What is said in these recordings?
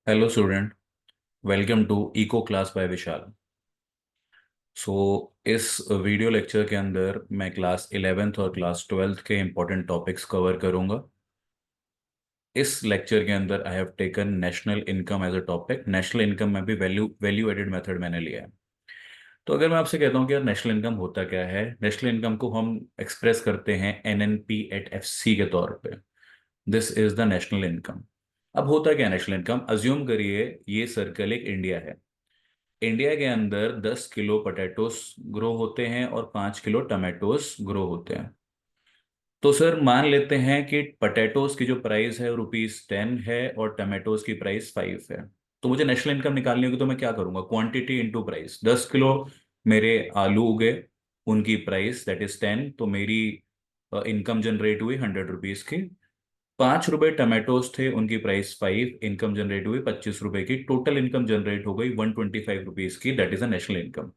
Hello student. Welcome to eco class by Vishal. So इस video lecture के अंदर मैं क्लास 11th और क्लास 12th के इम्पोर्टेंट टॉपिक्स कवर करूंगा। इस लेक्चर के अंदर I have taken national income as a topic. National income में भी वैल्यू वैल्यू एडेड मेथड मैंने लिया है। तो अगर मैं आपसे कहता हूँ कि यार नेशनल इनकम होता क्या है, नेशनल इनकम को हम एक्सप्रेस करते हैं एनएनपी एट एफसी के तौर पे। This is the national income. अब होता क्या है नेशनल इनकम? अज्यूम करिए ये सर्कल एक इंडिया है। इंडिया के अंदर 10 किलो पोटैटोस ग्रो होते हैं और 5 किलो टमाटोस ग्रो होते हैं। तो सर मान लेते हैं कि पोटैटोस की जो प्राइस है ₹10 है और टमाटोस की प्राइस 5 है। तो मुझे नेशनल इनकम निकालनी होगी तो मैं क्या करूंगा? Quantity into price. 10 किलो मेरे आलू उगे, उनकी प्राइस दैट इज 10, तो मेरी इनकम जनरेट हुई ₹100 की। 5 रुपए टमाटोज थे, उनकी प्राइस 5, इनकम जनरेट हुई ₹25 की। टोटल इनकम जनरेट हो गई ₹125 की। That is a national income.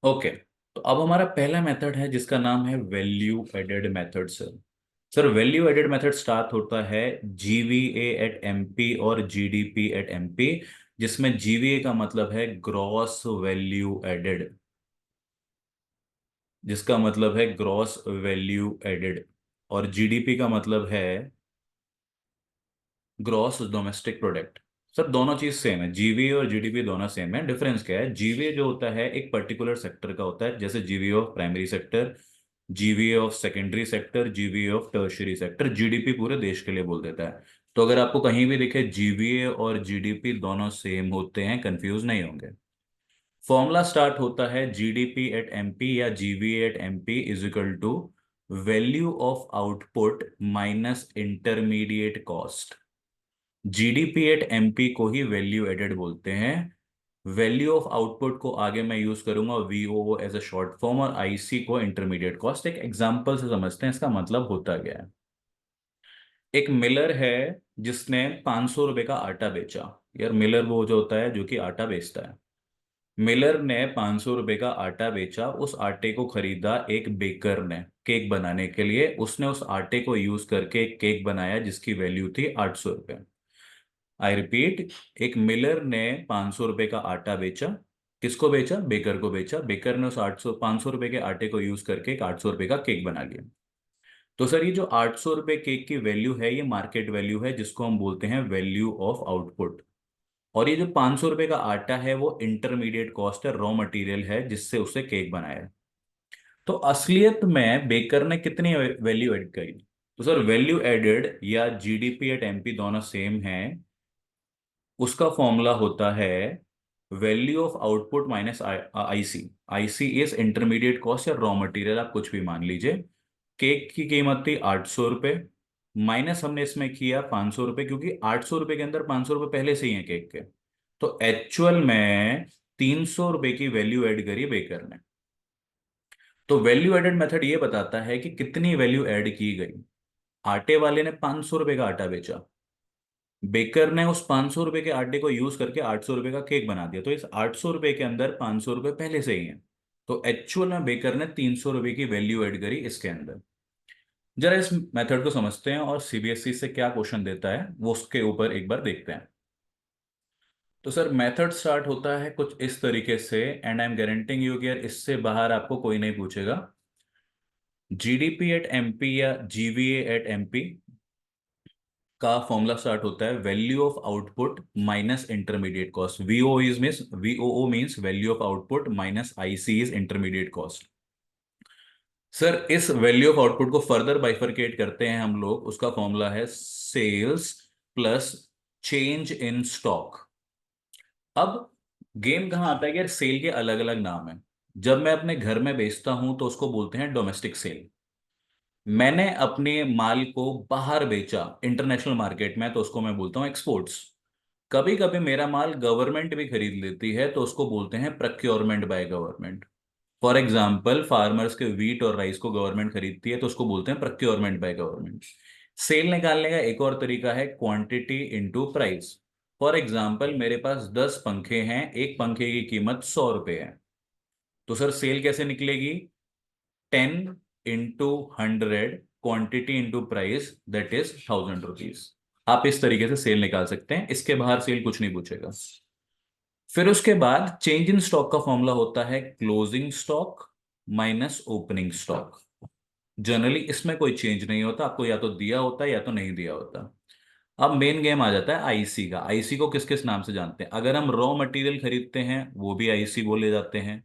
Okay. तो अब हमारा पहला मेथड है जिसका नाम है value added method. Sir value added method start होता है जीवीए एट एमपी और जीडीपी एट एमपी, जिसमें जीवीए का मतलब है ग्रॉस वैल्यू एडेड, जिसका मतलब है ग्रॉस वैल्यू एडेड, और जीडीपी का मतलब है ग्रॉस डोमेस्टिक प्रोडक्ट। सर दोनों चीज सेम है, जीवीए और जीडीपी दोनों सेम है। डिफरेंस क्या है? जीवीए जो होता है एक पर्टिकुलर सेक्टर का होता है, जैसे GVA of primary sector, GVA of secondary sector, GVA of tertiary sector. GDP पूरे देश के लिए बोल देता है। तो अगर आपको कहीं भी दिखे जीवीए और जीडीपी दोनों सेम होते हैं, कंफ्यूज नहीं होंगे। फॉर्मूला स्टार्ट होता है जीडीपी एट एमपी या GVA at MP is equal to value of output minus intermediate cost. GDP at MP को ही वैल्यू एडेड बोलते हैं। वैल्यू ऑफ आउटपुट को आगे मैं यूज करूंगा VO as a short form, और आईसी को इंटरमीडिएट कॉस्ट। एक एग्जांपल से समझते हैं इसका मतलब होता क्या है। एक मिलर है जिसने ₹500 का आटा बेचा। यार मिलर वो जो होता है जो कि आटा बेचता है। मिलर ने ₹500 का आटा बेचा। उस आटे को खरीदा एक बेकर ने केक बनाने के लिए। उसने उस आटे को यूज करके एक केक बनाया जिसकी वैल्यू थी ₹800। आई रिपीट, एक मिलर ने ₹500 का आटा बेचा। किसको बेचा? बेकर को बेचा। बेकर ने उस 500 रुपए के आटे को यूज करके एक ₹800 का केक बना लिया। तो सर ये जो ₹800 केक की वैल्यू है ये मार्केट वैल्यू है, जिसको हम बोलते हैं वैल्यू ऑफ आउटपुट। और ये जो ₹500 का आटा है वो इंटरमीडिएट कॉस्ट है, रॉ मटेरियल है जिससे उसे केक बनाया है। तो असलियत में बेकर ने कितनी वैल्यू एड करी? तो सर वैल्यू एडेड या जीडीपी एट एमपी दोनों सेम है। उसका फॉर्मूला होता है value of output minus IC. IC is intermediate cost या रॉ मटेरियल, आप कुछ भी मान लीजिए। केक की कीमत थी ₹800, माइनस हमने इसमें किया ₹500, क्योंकि ₹800 के अंदर ₹500 पहले से ही है केक के। तो एक्चुअल में ₹300 की वैल्यू ऐड करी बेकर ने। तो वैल्यू एडेड मेथड ये बताता है कि कितनी वैल्यू ऐड की गई। आटे वाले ने ₹500 का आटा बेचा। बेकर ने उस ₹500 के आटे को यूज करके ₹800 का केक बना दिया। तो इस ₹800 के अंदर ₹500 पहले से ही है। तो एक्चुअल में बेकर ने ₹300 की वैल्यू ऐड करी इसके अंदर। जरा इस मेथड को समझते हैं और सीबीएसई से क्या क्वेश्चन देता है वो उसके ऊपर एक बार देखते हैं। तो सर मेथड स्टार्ट होता है कुछ इस तरीके से, and I am guaranteeing you कि यार इससे बाहर आपको कोई नहीं पूछेगा। जीडीपी एट एमपी या जीवीए एट एमपी का फॉर्मूला स्टार्ट होता है value of output minus intermediate cost. VO is means VO means value of output minus IC is intermediate cost. Sir इस वैल्यू ऑफ आउटपुट को further bifurcate करते हैं हम लोग। उसका फॉर्मूला है sales plus change in stock. अब game कहाँ आता है कि यार सेल के अलग अलग नाम है। जब मैं अपने घर में बेचता हूं तो उसको बोलते हैं डोमेस्टिक सेल। मैंने अपने माल को बाहर बेचा इंटरनेशनल मार्केट में तो उसको मैं बोलता हूं एक्सपोर्ट्स। कभी कभी मेरा माल गवर्नमेंट भी खरीद लेती है तो उसको बोलते हैं procurement by government. For example farmers के वीट और राइस को गवर्नमेंट खरीदती है तो उसको बोलते हैं प्रोक्योरमेंट बाय गवर्नमेंट। सेल निकालने का एक और तरीका है quantity into price. For example मेरे पास 10 पंखे हैं, एक पंखे की कीमत ₹100 है। तो सर सेल कैसे निकलेगी? 10 into 100, quantity into price that is ₹1000। आप इस तरीके से सेल निकाल सकते हैं, इसके बाहर सेल कुछ नहीं पूछेगा। फिर उसके बाद चेंज इन स्टॉक का फॉर्मूला होता है closing stock minus opening stock. Generally इसमें कोई चेंज नहीं होता, आपको या तो दिया होता है या तो नहीं दिया होता। अब मेन गेम आ जाता है आईसी का। आईसी को किस किस नाम से जानते हैं? अगर हम रॉ मटेरियल खरीदते हैं वो भी आईसी बोले जाते हैं।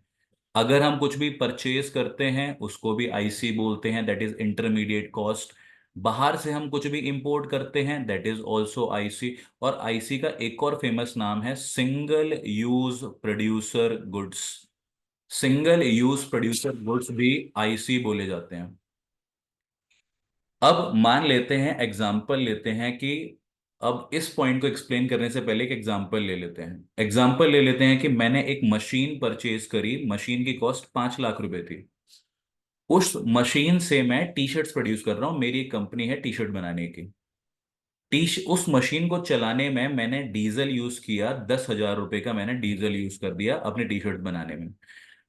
अगर हम कुछ भी परचेज करते हैं उसको भी आईसी बोलते हैं, दैट इज इंटरमीडिएट कॉस्ट। बाहर से हम कुछ भी इंपोर्ट करते हैं दैट इज ऑल्सो आईसी। और आईसी का एक और फेमस नाम है single use producer goods. Single use producer goods भी आईसी बोले जाते हैं। अब मान लेते हैं, एग्जाम्पल लेते हैं कि अब इस पॉइंट को एक्सप्लेन करने से पहले एक एग्जाम्पल ले लेते हैं। एग्जाम्पल ले लेते हैं कि मैंने एक मशीन परचेज करी, मशीन की कॉस्ट 5 लाख रुपए थी। उस मशीन से मैं टी शर्ट्स प्रोड्यूस कर रहा हूं, मेरी एक कंपनी है टी शर्ट बनाने की। उस मशीन को चलाने में मैंने डीजल यूज किया, 10,000 रुपए का मैंने डीजल यूज कर दिया अपने टी शर्ट बनाने में।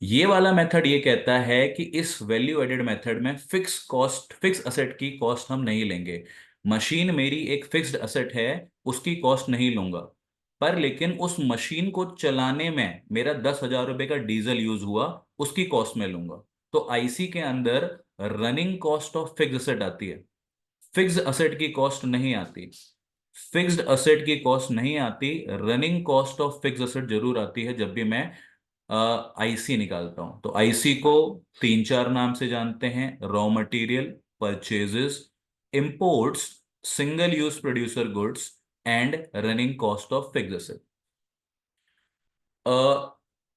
ये वाला मेथड ये कहता है कि इस वैल्यू एडेड मेथड में फिक्स कॉस्ट, फिक्स असेट की कॉस्ट हम नहीं लेंगे। मशीन मेरी एक फिक्स्ड असेट है, उसकी कॉस्ट नहीं लूंगा। पर लेकिन उस मशीन को चलाने में मेरा 10,000 रुपए का डीजल यूज हुआ, उसकी कॉस्ट में लूंगा। तो आईसी के अंदर running cost of fix asset आती है, फिक्स्ड असेट की कॉस्ट नहीं आती। फिक्स्ड असेट की कॉस्ट नहीं आती, running cost of fix asset जरूर आती है जब भी मैं आईसी निकालता हूं। तो आईसी को तीन चार नाम से जानते हैं: raw material, purchases, imports, single use producer goods and running cost of fix asset.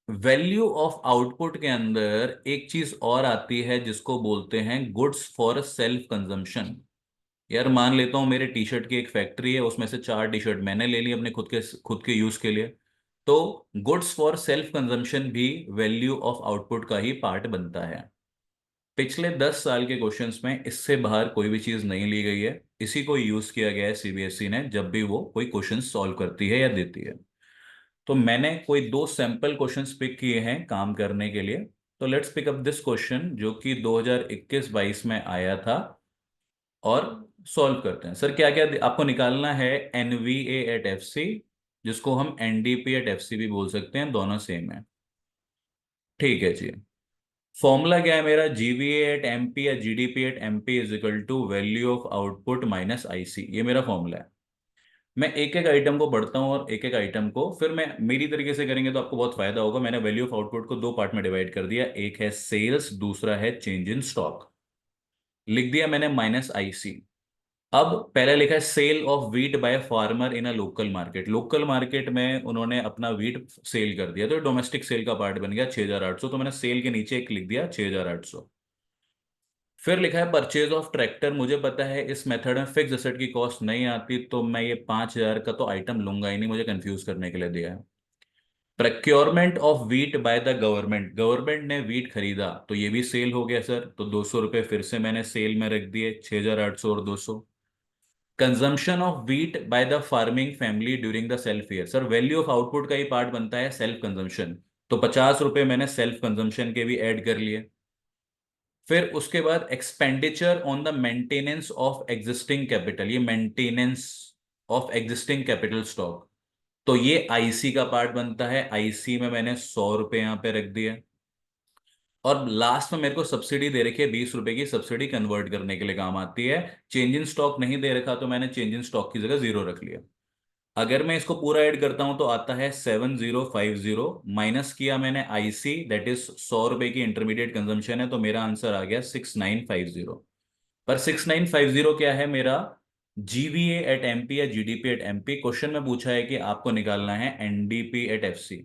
Value of output के अंदर एक चीज और आती है जिसको बोलते हैं गुड्स फॉर सेल्फ कंजम्पशन। यार मान लेता हूँ मेरे टी शर्ट की एक फैक्ट्री है, उसमें से 4 टी शर्ट मैंने ले ली अपने खुद के यूज के लिए। तो गुड्स फॉर सेल्फ कंजम्पशन भी वैल्यू ऑफ आउटपुट का ही पार्ट बनता है। पिछले 10 साल के क्वेश्चंस में इससे बाहर कोई भी चीज नहीं ली गई है। इसी को यूज किया गया है सीबीएसई ने जब भी वो कोई क्वेश्चन सॉल्व करती है या देती है। तो मैंने कोई 2 सैंपल क्वेश्चंस पिक किए हैं काम करने के लिए। तो let's pick up this question जो कि 2021-22 में आया था, और सॉल्व करते हैं। सर क्या क्या आपको निकालना है? एनवीए एट एफ सी, जिसको हम एनडीपी एट एफ सी भी बोल सकते हैं, दोनों सेम है। ठीक है जी। फॉर्मूला क्या है मेरा? जीवीए एट एमपी या GDP at MP is equal to value of output minus IC. ये मेरा फॉर्मूला है। मैं एक एक आइटम को पढ़ता हूँ और एक एक आइटम को फिर मैं मेरी तरीके से करेंगे तो आपको बहुत फायदा होगा। मैंने वैल्यू ऑफ आउटपुट को 2 पार्ट में डिवाइड कर दिया, एक है सेल्स, दूसरा है चेंज इन स्टॉक। लिख दिया मैंने माइनस आईसी। अब पहले लिखा है sale of wheat by farmer in a local market. Local market में उन्होंने अपना वीट सेल कर दिया, तो डोमेस्टिक सेल का पार्ट बन गया 6,800। तो मैंने सेल के नीचे एक लिख दिया 6,800। फिर लिखा है परचेज ऑफ ट्रैक्टर। मुझे पता है इस मेथड में फिक्स एसेट की कॉस्ट नहीं आती, तो मैं ये 5,000 का तो आइटम लूंगा ही नहीं, मुझे कंफ्यूज करने के लिए दिया है। Procurement of wheat by the government, government ने वीट खरीदा तो ये भी सेल हो गया सर, तो 200 रुपये फिर से मैंने सेल में रख दिए, 6,800 और 200। Consumption of wheat by the farming family during the self year. Sir value of output का ही पार्ट बनता है सेल्फ कंजम्पशन, तो 50 रुपए मैंने सेल्फ कंजम्पशन के भी ऐड कर लिए। फिर उसके बाद expenditure on the maintenance of existing capital, ये maintenance of existing capital stock, तो ये आईसी का पार्ट बनता है। आईसी में मैंने 100 रुपए यहां पे रख दिए। और लास्ट में मेरे को सब्सिडी दे रखी है, 20 रुपए की सब्सिडी कन्वर्ट करने के लिए काम आती है। चेंज इन स्टॉक नहीं दे रखा तो मैंने चेंज इन स्टॉक की जगह 0 रख लिया। अगर मैं इसको पूरा ऐड करता हूं तो आता है 7,050। माइनस किया मैंने आईसी, दैट इज 100 रुपए की इंटरमीडिएट कंजम्पशन है, तो मेरा आंसर आ गया 6,950। पर 6,950 क्या है मेरा? जीवीए एट एमपी या जीडीपी एट एमपी। क्वेश्चन में पूछा है कि आपको निकालना है एनडीपी एट एफसी।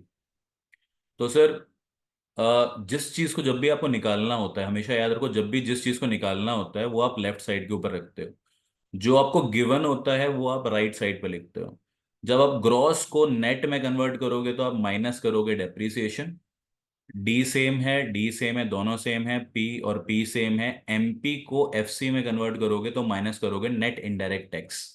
तो सर जिस चीज को जब भी आपको निकालना होता है, हमेशा याद रखो, जब भी जिस चीज को निकालना होता है वो आप लेफ्ट साइड के ऊपर रखते हो, जो आपको गिवन होता है वो आप राइट साइड पे लिखते हो। जब आप ग्रॉस को नेट में कन्वर्ट करोगे तो आप माइनस करोगे डेप्रीसिएशन। डी सेम है, डी सेम है, दोनों सेम है, पी और पी सेम है। एमपी को एफसी में कन्वर्ट करोगे तो माइनस करोगे नेट इनडायरेक्ट टैक्स।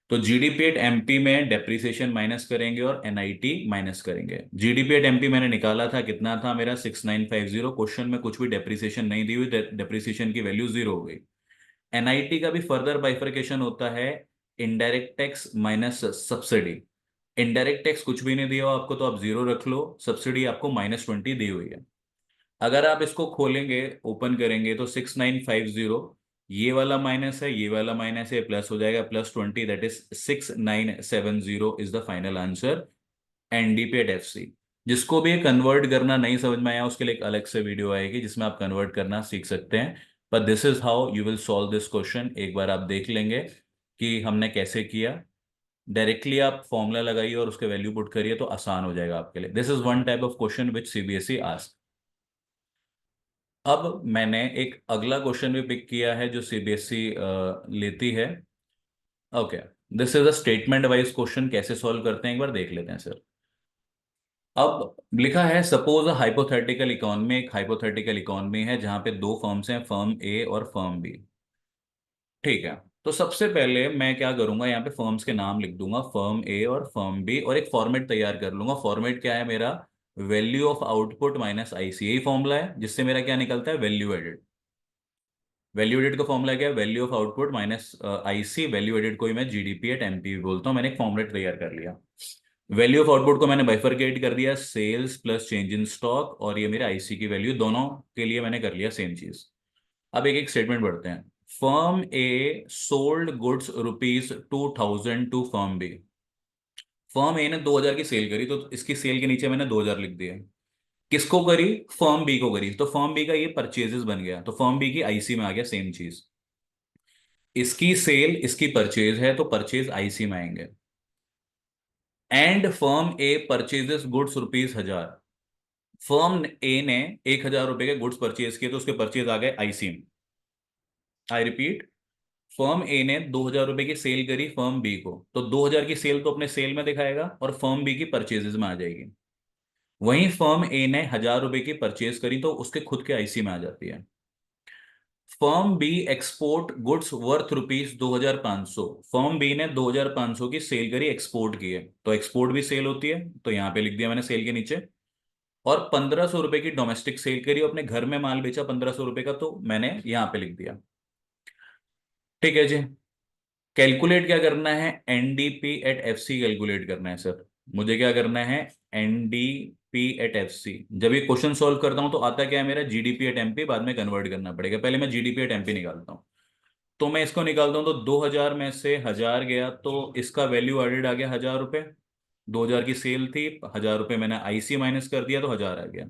तो जीडीपी एट एमपी में डेप्रीसिएशन माइनस करेंगे और एनआईटी माइनस करेंगे। जीडीपी एट एमपी मैंने निकाला था, कितना था मेरा? 6,950। क्वेश्चन में कुछ भी डेप्रीसिएशन नहीं दी हुई, डेप्रीसिएशन की वैल्यू 0 हो गई। एनआईटी का भी फर्दर बाइफरकेशन होता है। Indirect tax minus subsidy. Indirect tax कुछ भी नहीं दिया हो आपको तो आप 0 रख लो, सब्सिडी आपको -20 दी हुई है। अगर आप इसको खोलेंगे, ओपन करेंगे तो 6950, ये वाला माइनस है, ये वाला माइनस है, प्लस हो जाएगा +20, that is 6970 is the final answer NDP at FC. जिसको भी कन्वर्ट करना नहीं समझ में आया उसके लिए एक अलग से वीडियो आएगी जिसमें आप कन्वर्ट करना सीख सकते हैं। पर this is how you will solve this question. एक बार आप देख लेंगे कि हमने कैसे किया। डायरेक्टली आप फॉर्मूला लगाइए और उसके वैल्यू पुट करिए तो आसान हो जाएगा आपके लिए। This is one type of question which CBSE ask. अब मैंने एक अगला क्वेश्चन भी पिक किया है जो सीबीएसई लेती है। Okay, this is a statement wise question. कैसे सॉल्व करते हैं एक बार देख लेते हैं सर। अब लिखा है सपोज अ हाइपोथेटिकल इकोनॉमी, एक हाइपोथेटिकल इकोनॉमी है जहां पे दो फर्म्स हैं, फर्म ए और फर्म बी। ठीक है, तो सबसे पहले मैं क्या करूंगा, यहाँ पे फर्म्स के नाम लिख दूंगा, फर्म ए और फर्म बी, और एक फॉर्मेट तैयार कर लूंगा। फॉर्मेट क्या है मेरा, value of output minus IC, यही फॉर्मूला है जिससे मेरा क्या निकलता है, वैल्यू एडेड। वैल्यू एडेड का फॉर्मूला क्या है, value of output minus IC. Value added को ही मैं जीडीपी एट एमपी बोलता हूँ। मैंने एक फॉर्मूला तैयार कर लिया। वैल्यू ऑफ आउटपुट को मैंने बाइफरकेट कर दिया, sales plus change in stock, और ये मेरे आईसी की वैल्यू, दोनों के लिए मैंने कर लिया सेम चीज। अब एक एक स्टेटमेंट पढ़ते हैं। Firm A sold goods ₹2000 to firm B. Firm A ने 2000 की सेल करी तो इसकी सेल के नीचे मैंने 2000 लिख दिया। किसको करी, फर्म बी को करी, तो फर्म बी का ये परचेजेस बन गया, तो फर्म बी की आईसी में आ गया सेम चीज। इसकी सेल इसकी परचेज है तो परचेज आईसी में आएंगे। And firm A purchases goods ₹1000। Firm A ने 1000 रुपए के गुड्स परचेज किए तो उसके परचेज आ गए आईसी में। आई रिपीट, फर्म ए ने 2000 रुपए की सेल करी फर्म बी को, तो 2000 की सेल तो अपने सेल में दिखाएगा और फर्म बी की परचेजेस में आ जाएगी। वहीं फर्म ए ने 1000 रुपए की परचेज करी तो उसके खुद के आईसी में आ जाती है। Firm B export goods worth ₹2500। Firm B ने 2500 की सेल करी, एक्सपोर्ट की है, तो एक्सपोर्ट भी सेल होती है, तो यहां पे लिख दिया मैंने सेल के नीचे। और 1500 रुपए की डोमेस्टिक सेल करी, अपने घर में माल बेचा 1500 रुपए का, तो मैंने यहां पे लिख दिया। ठीक है जी। कैलकुलेट क्या करना है, एनडीपी एट एफसी कैलकुलेट करना है सर। मुझे क्या करना है, एनडीपी एट एफसी। जब ये क्वेश्चन सॉल्व करता हूं तो आता क्या है मेरा, जीडीपी एट एमपी, बाद में कन्वर्ट करना पड़ेगा। पहले मैं जीडीपी एट एमपी निकालता हूं। तो मैं इसको निकालता हूं तो 2000 में से 1000 गया तो इसका वैल्यू एडेड आ गया 1000 रुपए। 2000 की सेल थी, 1000 रुपए मैंने आईसी माइनस कर दिया तो 1000 आ गया।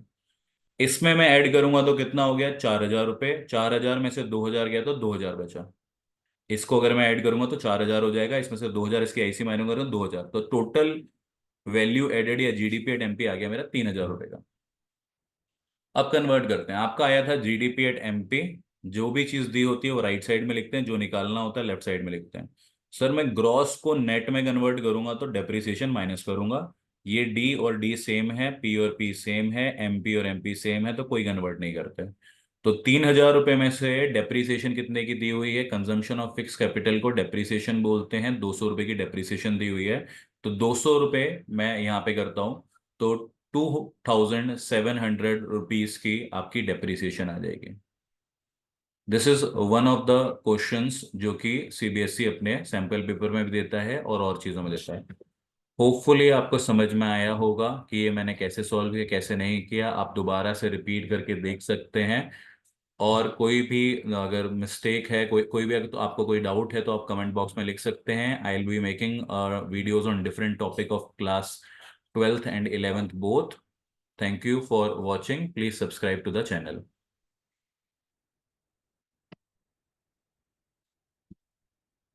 इसमें मैं ऐड करूंगा तो कितना हो गया, 4000 रुपए। 4000 में से 2000 गया तो 2000 बचा। इसको अगर मैं ऐड करूंगा तो 4000 हो जाएगा, इसमें से 2000 इसकी आईसी माइनस करूंगा 2000, तो टोटल वैल्यू एडेड या जीडीपी एट एमपी आ गया मेरा 3000 रुपए का। अब कन्वर्ट करते हैं। आपका आया था जीडीपी एट एमपी। जो भी चीज दी होती है वो राइट साइड में लिखते हैं, जो निकालना होता है लेफ्ट साइड में लिखते हैं। सर मैं ग्रॉस को नेट में कन्वर्ट करूंगा तो डेप्रिसिएशन माइनस करूंगा। ये डी और डी सेम है, पी और पी सेम है, एमपी और एमपी सेम है, तो कोई कन्वर्ट नहीं करते। तो 3000 रुपए में से डेप्रिसिएशन कितने की दी हुई है, कंजम्पशन ऑफ फिक्स कैपिटल को डेप्रिसिएशन बोलते हैं, 200 रुपए की डेप्रिसिएशन दी हुई है। तो 200 रुपए मैं यहाँ पे करता हूँ, तो 2700 रुपीज की आपकी डेप्रिसिएशन आ जाएगी। This is one of the questions जो कि सीबीएसई अपने सैंपल पेपर में भी देता है और चीजों में देता है। होपफुली आपको समझ में आया होगा कि ये मैंने कैसे सॉल्व किया, कैसे नहीं किया। आप दोबारा से रिपीट करके देख सकते हैं। और कोई भी अगर मिस्टेक है, कोई कोई भी अगर तो आपको कोई डाउट है तो आप कमेंट बॉक्स में लिख सकते हैं। I will be making videos on different topic of class 12th and 11th both. Thank you for watching. Please subscribe to the channel.